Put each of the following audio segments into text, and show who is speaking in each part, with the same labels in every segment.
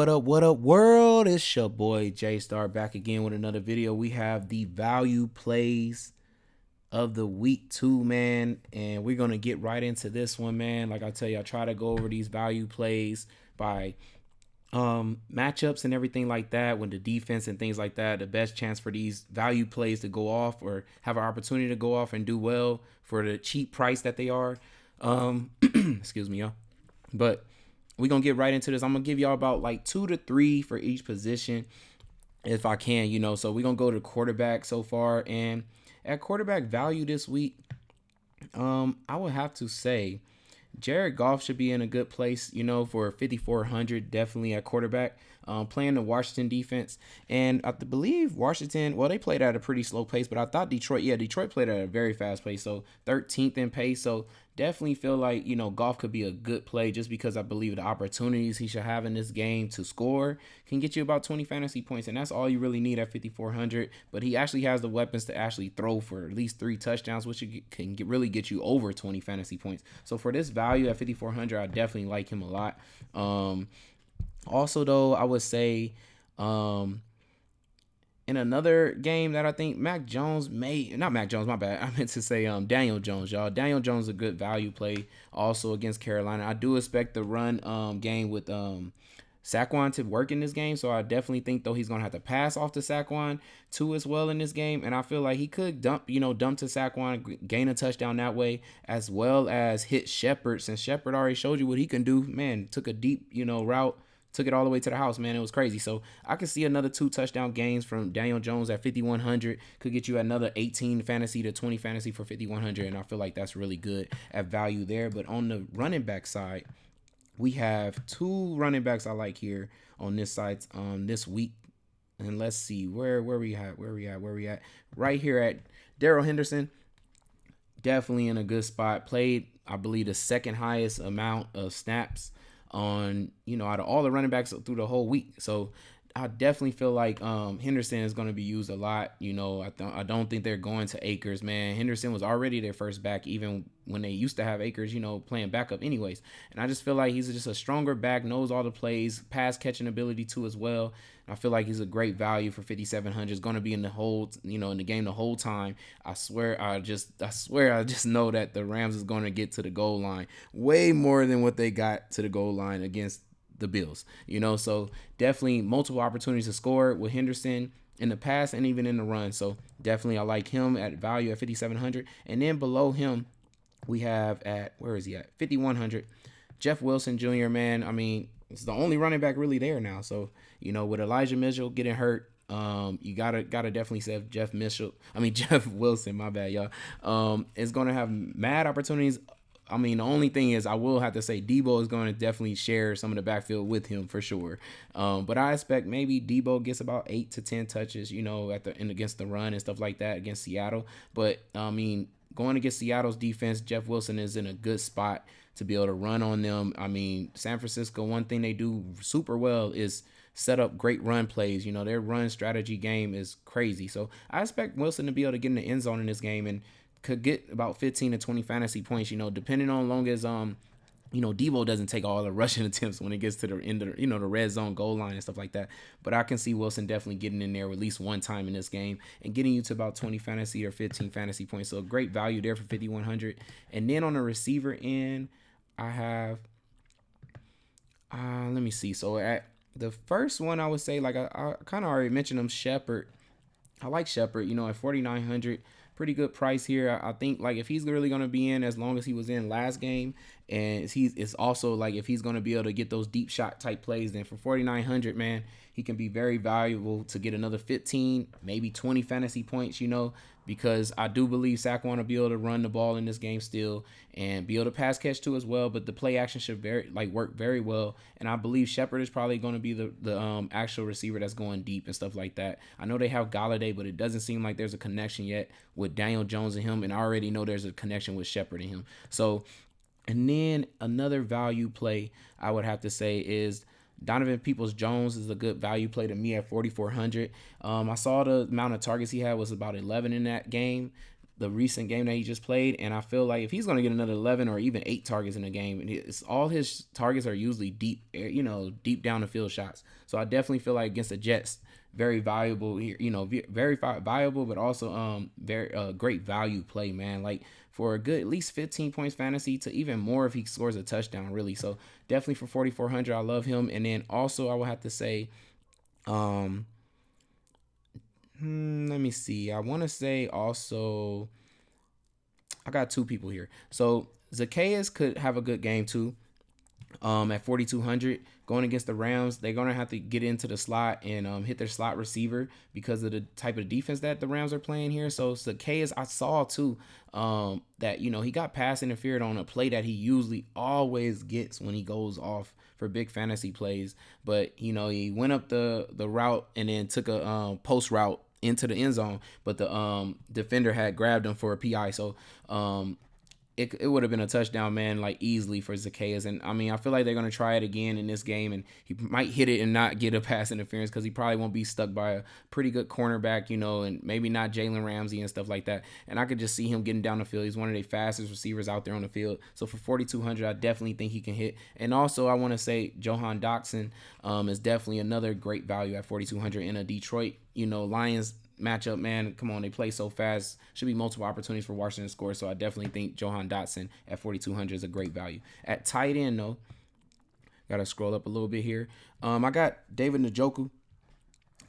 Speaker 1: What up, world? It's your boy J Star back again with another video. We have the value plays of the week 2, man, and we're gonna get right into this one, man. Like I tell you, I try to go over these value plays by matchups and everything like that, when the defense and things like that, the best chance for these value plays to go off or have an opportunity to go off and do well for the cheap price that they are. Excuse me, y'all. But we're gonna get right into this. I'm gonna give y'all about like 2 to 3 for each position if I can. So we're gonna go to quarterback so far. And at quarterback value this week, I would have to say Jared Goff should be in a good place, for 5,400, definitely at quarterback. Playing the Washington defense, and I believe Washington. Well, they played at a pretty slow pace, but I thought Detroit played at a very fast pace. So 13th in pace. So definitely feel like Goff could be a good play just because I believe the opportunities he should have in this game to score can get you about 20 fantasy points, and that's all you really need at 5,400. But he actually has the weapons to actually throw for at least 3 touchdowns, which can really get you over 20 fantasy points. So for this value at 5,400, I definitely like him a lot. Also, though, I would say in another game that I think Mac Jones not Mac Jones, my bad. I meant to say Daniel Jones, y'all. Daniel Jones is a good value play also against Carolina. I do expect the run game with Saquon to work in this game, so I definitely think though he's gonna have to pass off to Saquon too as well in this game, and I feel like he could dump to Saquon, gain a touchdown that way, as well as hit Shepard, since Shepard already showed you what he can do. Man, took a deep route, took it all the way to the house, man. It was crazy. So I could see another 2 touchdown gains from Daniel Jones at 5,100. Could get you another 18 fantasy to 20 fantasy for 5,100, and I feel like that's really good at value there. But on the running back side, we have 2 running backs I like here on this side this week. And let's see where we at right here at Darrell Henderson. Definitely in a good spot. Played, I believe, the second highest amount of snaps on out of all the running backs through the whole week. So I definitely feel like Henderson is going to be used a lot. I don't think they're going to Akers, man. Henderson was already their first back, even when they used to have Akers, playing backup anyways. And I just feel like he's just a stronger back, knows all the plays, pass catching ability too as well. I feel like he's a great value for 5,700. Is going to be in the whole, in the game the whole time. I swear, I just know that the Rams is going to get to the goal line way more than what they got to the goal line against the Bills. So definitely multiple opportunities to score with Henderson in the pass and even in the run. So definitely I like him at value at 5,700. And then below him, we have where is he at? 5,100. Jeff Wilson Jr., man. I mean, it's the only running back really there now. So, with Elijah Mitchell getting hurt, you gotta definitely say Jeff Wilson, my bad, y'all. Is gonna have mad opportunities. I mean, the only thing is I will have to say Debo is going to definitely share some of the backfield with him for sure. But I expect maybe Debo gets about 8 to 10 touches, against the run and stuff like that against Seattle. But I mean, going against Seattle's defense, Jeff Wilson is in a good spot to be able to run on them. I mean, San Francisco, one thing they do super well is set up great run plays. Their run strategy game is crazy. So I expect Wilson to be able to get in the end zone in this game and could get about 15 to 20 fantasy points, depending on long as Debo doesn't take all the rushing attempts when it gets to the end of the red zone goal line and stuff like that. But I can see Wilson definitely getting in there at least one time in this game and getting you to about 20 fantasy or 15 fantasy points. So great value there for 5,100. And then on the receiver end, I have let me see. So at the first one, I would say, like I kind of already mentioned him, Shepard. I like Shepard, at 4,900. Pretty good price here. I think like if he's really going to be in as long as he was in last game, and it's also like if he's going to be able to get those deep shot type plays, then for 4,900, man, he can be very valuable to get another 15, maybe 20 fantasy points, because I do believe Saquon will be able to run the ball in this game still and be able to pass catch too as well. But the play action should work very well. And I believe Shepard is probably going to be the actual receiver that's going deep and stuff like that. I know they have Galladay, but it doesn't seem like there's a connection yet with Daniel Jones and him. And I already know there's a connection with Shepard and him. So, and then another value play I would have to say is Donovan Peoples-Jones is a good value play to me at 4,400. I saw the amount of targets he had was about 11 in that game. the recent game that he just played, and I feel like if he's going to get another 11 or even 8 targets in a game, and it's all his targets are usually deep, deep down the field shots. So I definitely feel like against the Jets, very valuable here, very valuable, but also very great value play, man. Like for a good at least 15 points fantasy to even more if he scores a touchdown, really. So definitely for 4,400, I love him. And then also I would have to say, um, let me see. I want to say also, I got two people here. So Zacchaeus could have a good game too. At 4,200 going against the Rams, they're gonna have to get into the slot and hit their slot receiver because of the type of defense that the Rams are playing here. So Zacchaeus, I saw too that he got pass interfered on a play that he usually always gets when he goes off for big fantasy plays, but he went up the route and then took a post route into the end zone, but the defender had grabbed him for a PI. So it would have been a touchdown, man, like easily for Zacchaeus. And I mean, I feel like they're going to try it again in this game, and he might hit it and not get a pass interference because he probably won't be stuck by a pretty good cornerback, and maybe not Jalen Ramsey and stuff like that. And I could just see him getting down the field. He's one of the fastest receivers out there on the field. So for 4,200, I definitely think he can hit. And also, I want to say Jahan Dotson is definitely another great value at 4,200 in a Detroit, Lions matchup, man. Come on, they play so fast. Should be multiple opportunities for Washington to score. So I definitely think Jahan Dotson at 4,200 is a great value. At tight end, though, gotta scroll up a little bit here. I got David Njoku.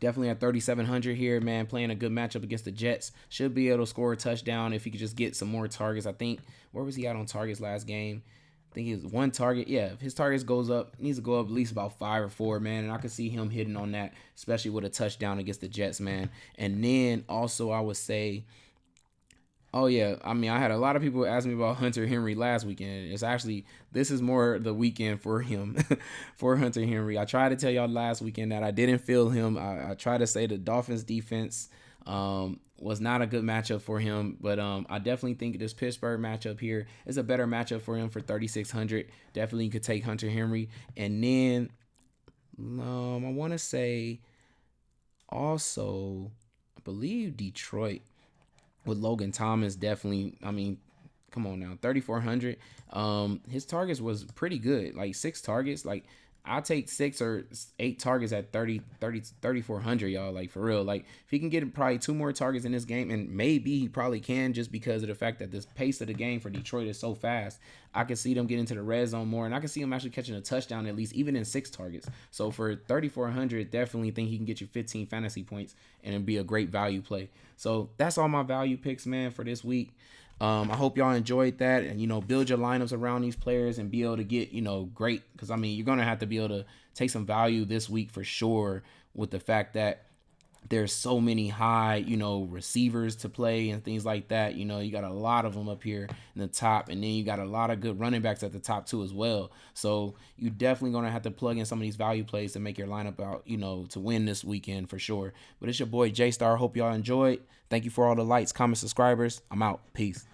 Speaker 1: Definitely at 3,700 here, man. Playing a good matchup against the Jets. Should be able to score a touchdown if he could just get some more targets. I think, where was he at on targets last game? I think he was one target. Yeah, if his targets goes up, needs to go up at least about 5 or 4, man. And I could see him hitting on that, especially with a touchdown against the Jets, man. And then also I would say, oh yeah, I mean, I had a lot of people ask me about Hunter Henry last weekend. This is more the weekend for him, for Hunter Henry. I tried to tell y'all last weekend that I didn't feel him. I tried to say the Dolphins defense was not a good matchup for him, but I definitely think this Pittsburgh matchup here is a better matchup for him for 3,600. Definitely could take Hunter Henry. And then I want to say also, I believe Detroit with Logan Thomas, definitely. I mean, come on now, 3,400. His targets was pretty good, like 6 targets. Like I'll take 6 or 8 targets at 3,400, y'all. Like for real. Like if he can get probably 2 more targets in this game, and maybe he probably can, just because of the fact that this pace of the game for Detroit is so fast. I can see them get into the red zone more, and I can see him actually catching a touchdown at least, even in 6 targets. So for 3,400, definitely think he can get you 15 fantasy points and it'd be a great value play. So that's all my value picks, man, for this week. I hope y'all enjoyed that, and build your lineups around these players and be able to get great, because I mean you're gonna have to be able to take some value this week for sure, with the fact that there's so many high receivers to play and things like that. You got a lot of them up here in the top, and then you got a lot of good running backs at the top too as well. So you definitely gonna have to plug in some of these value plays to make your lineup out to win this weekend for sure. But it's your boy J Star. Hope y'all enjoyed. Thank you for all the likes, comments, subscribers. I'm out. Peace.